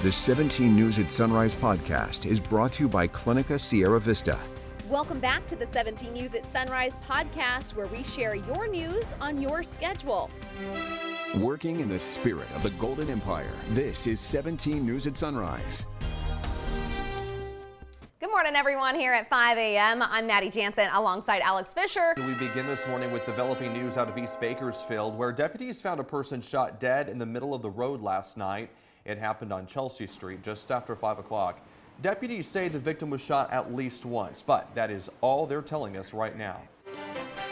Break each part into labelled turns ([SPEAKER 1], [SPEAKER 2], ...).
[SPEAKER 1] The 17 News at Sunrise podcast is brought to you by Clinica Sierra Vista.
[SPEAKER 2] Welcome back to the 17 News at Sunrise podcast, where we share your news on your schedule.
[SPEAKER 1] Working in the spirit of the Golden Empire, this is 17 News at Sunrise.
[SPEAKER 2] Good morning, everyone, here at 5 a.m. I'm Maddie Jansen alongside Alex Fisher.
[SPEAKER 3] We begin this morning with developing news out of East Bakersfield, where deputies found a person shot dead in the middle of the road last night. It happened on Chelsea Street just after 5 o'clock. Deputies say the victim was shot at least once, but that is all they're telling us right now.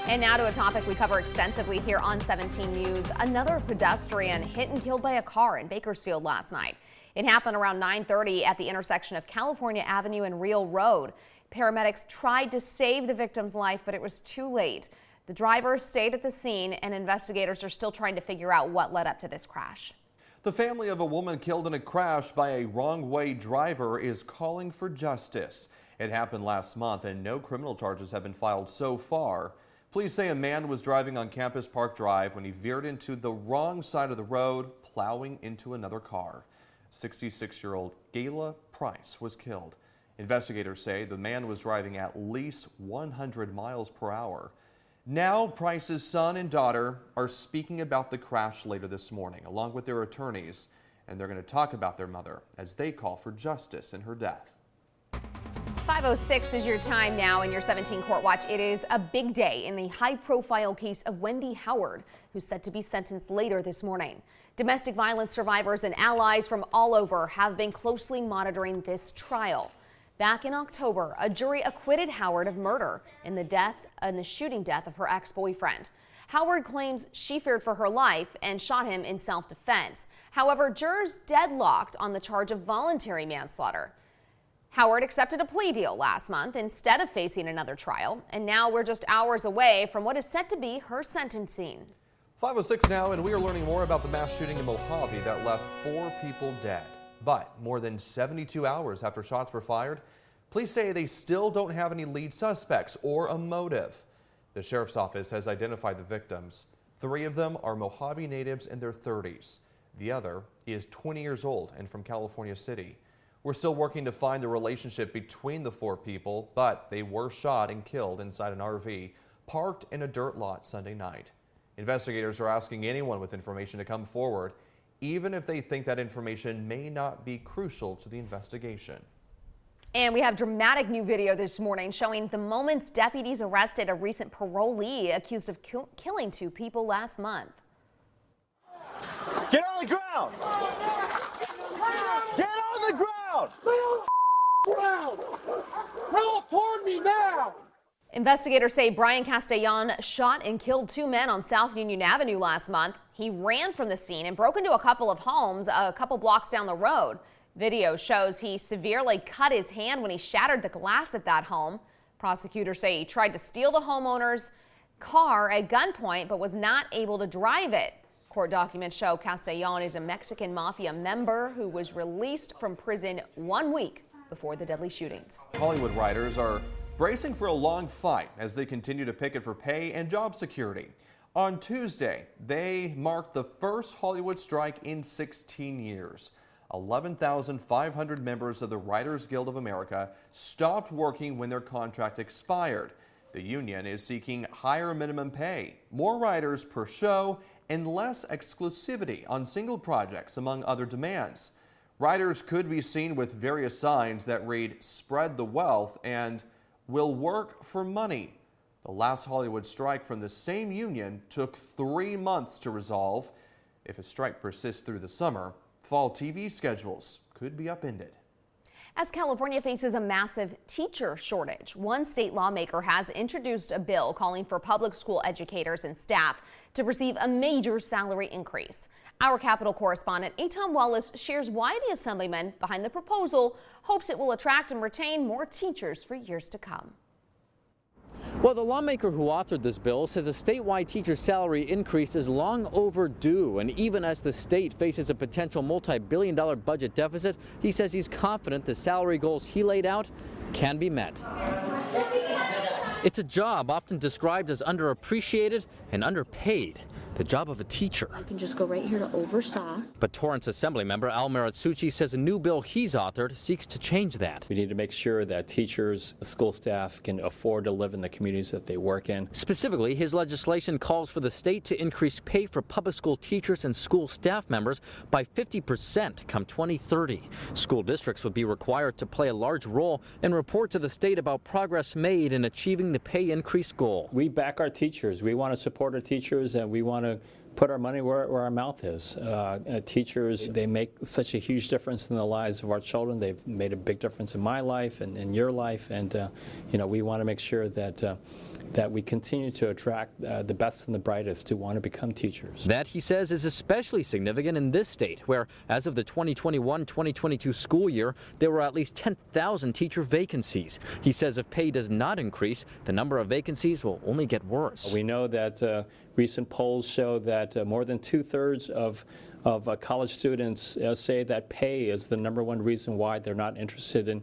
[SPEAKER 2] And now to a topic we cover extensively here on 17 News. Another pedestrian hit and killed by a car in Bakersfield last night. It happened around 9:30 at the intersection of California Avenue and Real Road. Paramedics tried to save the victim's life, but it was too late. The driver stayed at the scene, and investigators are still trying to figure out what led up to this crash.
[SPEAKER 3] The family of a woman killed in a crash by a wrong-way driver is calling for justice. It happened last month, and no criminal charges have been filed so far. Police say a man was driving on Campus Park Drive when he veered into the wrong side of the road, plowing into another car. 66-year-old Gayla Price was killed. Investigators say the man was driving at least 100 miles per hour. Now, Price's son and daughter are speaking about the crash later this morning, along with their attorneys, and they're going to talk about their mother as they call for justice in her death.
[SPEAKER 2] 5:06 is your time now in your 17 Court Watch. It is a big day in the high-profile case of Wendy Howard, who's set to be sentenced later this morning. Domestic violence survivors and allies from all over have been closely monitoring this trial. Back in October, a jury acquitted Howard of murder in the shooting death of her ex-boyfriend. Howard claims she feared for her life and shot him in self-defense. However, jurors deadlocked on the charge of voluntary manslaughter. Howard accepted a plea deal last month instead of facing another trial, and now we're just hours away from what is set to be her sentencing.
[SPEAKER 3] 5:06 now, and we are learning more about the mass shooting in Mojave that left 4 people dead. But more than 72 hours after shots were fired, police say they still don't have any lead suspects or a motive. The sheriff's office has identified the victims. 3 of them are Mojave natives in their 30s. The other is 20 years old and from California City. We're still working to find the relationship between the 4 people, but they were shot and killed inside an RV parked in a dirt lot Sunday night. Investigators are asking anyone with information to come forward, even if they think that information may not be crucial to the investigation.
[SPEAKER 2] And we have dramatic new video this morning showing the moments deputies arrested a recent parolee accused of killing 2 people last month.
[SPEAKER 4] Get on the ground! Get on the ground!
[SPEAKER 5] Help toward me now!
[SPEAKER 2] Investigators say Brian Castellon shot and killed 2 men on South Union Avenue last month. He ran from the scene and broke into a couple of homes a couple blocks down the road. Video shows he severely cut his hand when he shattered the glass at that home. Prosecutors say he tried to steal the homeowner's car at gunpoint but was not able to drive it. Court documents show Castellon is a Mexican mafia member who was released from prison 1 week before the deadly shootings.
[SPEAKER 3] Hollywood writers are bracing for a long fight as they continue to picket for pay and job security. On Tuesday, they marked the first Hollywood strike in 16 years. 11,500 members of the Writers Guild of America stopped working when their contract expired. The union is seeking higher minimum pay, more writers per show, and less exclusivity on single projects, among other demands. Writers could be seen with various signs that read "Spread the Wealth" and "Will work for money." The last Hollywood strike from the same union took 3 months to resolve. If a strike persists through the summer, fall TV schedules could be upended.
[SPEAKER 2] As California faces a massive teacher shortage, one state lawmaker has introduced a bill calling for public school educators and staff to receive a major salary increase. Our Capitol correspondent Etan Wallace shares why the assemblyman behind the proposal hopes it will attract and retain more teachers for years to come.
[SPEAKER 6] Well, the lawmaker who authored this bill says a statewide teacher salary increase is long overdue, and even as the state faces a potential multi-billion-dollar budget deficit, he says he's confident the salary goals he laid out can be met. It's a job often described as underappreciated and underpaid. the job of a teacher.
[SPEAKER 7] You can just go right here to oversaw.
[SPEAKER 6] But Torrance Assembly member Al Maratsucci says a new bill he's authored seeks to change that.
[SPEAKER 8] We need to make sure that teachers, school staff can afford to live in the communities that they work in.
[SPEAKER 6] Specifically, his legislation calls for the state to increase pay for public school teachers and school staff members by 50% come 2030. School districts would be required to play a large role and report to the state about progress made in achieving the pay increase goal.
[SPEAKER 8] We back our teachers. We want to support our teachers, and we want to put our money where our mouth is. Teachers, they make such a huge difference in the lives of our children. They've made a big difference in my life and in your life, and we want to make sure that we continue to attract the best and the brightest who want to become teachers.
[SPEAKER 6] That, he says, is especially significant in this state, where as of the 2021-2022 school year, there were at least 10,000 teacher vacancies. He says if pay does not increase, the number of vacancies will only get worse.
[SPEAKER 8] We know that recent polls show that more than 2/3 of college students say that pay is the #1 reason why they're not interested in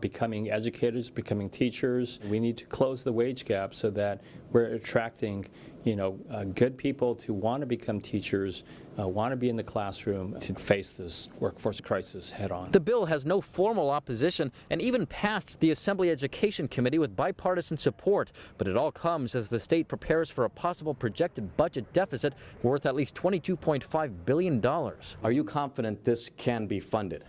[SPEAKER 8] becoming educators, becoming teachers. We need to close the wage gap so that we're attracting, good people to want to become teachers, want to be in the classroom to face this workforce crisis head on.
[SPEAKER 6] The bill has no formal opposition and even passed the Assembly Education Committee with bipartisan support, but it all comes as the state prepares for a possible projected budget deficit worth at least $22.5 billion. Are you confident this can be funded?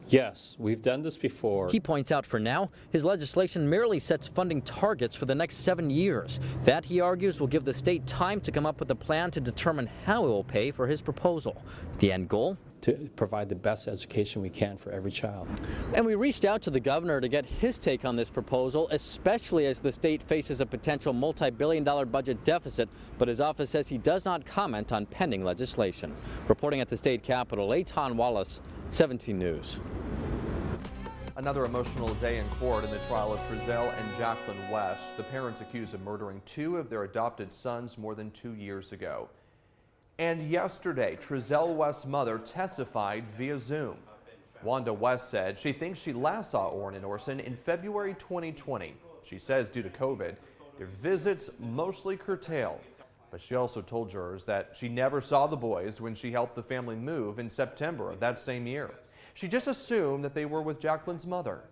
[SPEAKER 8] Yes, we've done this before.
[SPEAKER 6] He points out for now, his legislation merely sets funding targets for the next 7 years. That, he argues, will give the state time to come up with a plan to determine how it will pay for his proposal. The end goal?
[SPEAKER 8] To provide the best education we can for every child.
[SPEAKER 6] And we reached out to the governor to get his take on this proposal, especially as the state faces a potential multi-billion-dollar budget deficit, but his office says he does not comment on pending legislation. Reporting at the state capitol, Eitan Wallace, 17 News.
[SPEAKER 3] Another emotional day in court in the trial of Triselle and Jacqueline West, the parents accused of murdering 2 of their adopted sons more than 2 years ago. And yesterday, Triselle West's mother testified via Zoom. Wanda West said she thinks she last saw Orrin and Orson in February 2020. She says due to COVID, their visits mostly curtailed. But she also told jurors that she never saw the boys when she helped the family move in September of that same year. She just assumed that they were with Jacqueline's mother.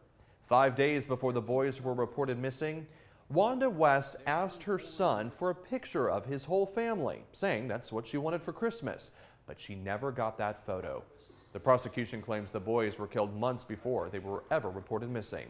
[SPEAKER 3] 5 days before the boys were reported missing, Wanda West asked her son for a picture of his whole family, saying that's what she wanted for Christmas, but she never got that photo. The prosecution claims the boys were killed months before they were ever reported missing.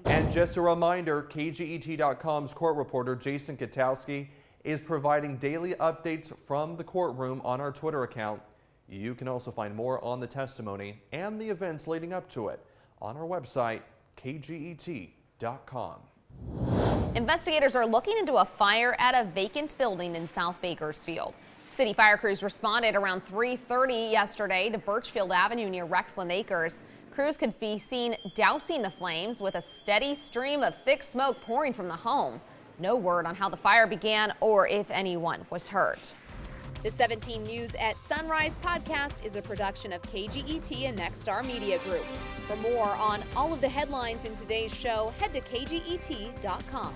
[SPEAKER 3] And just a reminder, KGET.com's court reporter Jason Katowski is providing daily updates from the courtroom on our Twitter account. You can also find more on the testimony and the events leading up to it on our website, KGET.com.
[SPEAKER 2] Investigators are looking into a fire at a vacant building in South Bakersfield. City fire crews responded around 3:30 yesterday to Birchfield Avenue near Rexland Acres. Crews could be seen dousing the flames with a steady stream of thick smoke pouring from the home. No word on how the fire began or if anyone was hurt. The 17 News at Sunrise podcast is a production of KGET and Nexstar Media Group. For more on all of the headlines in today's show, head to KGET.com.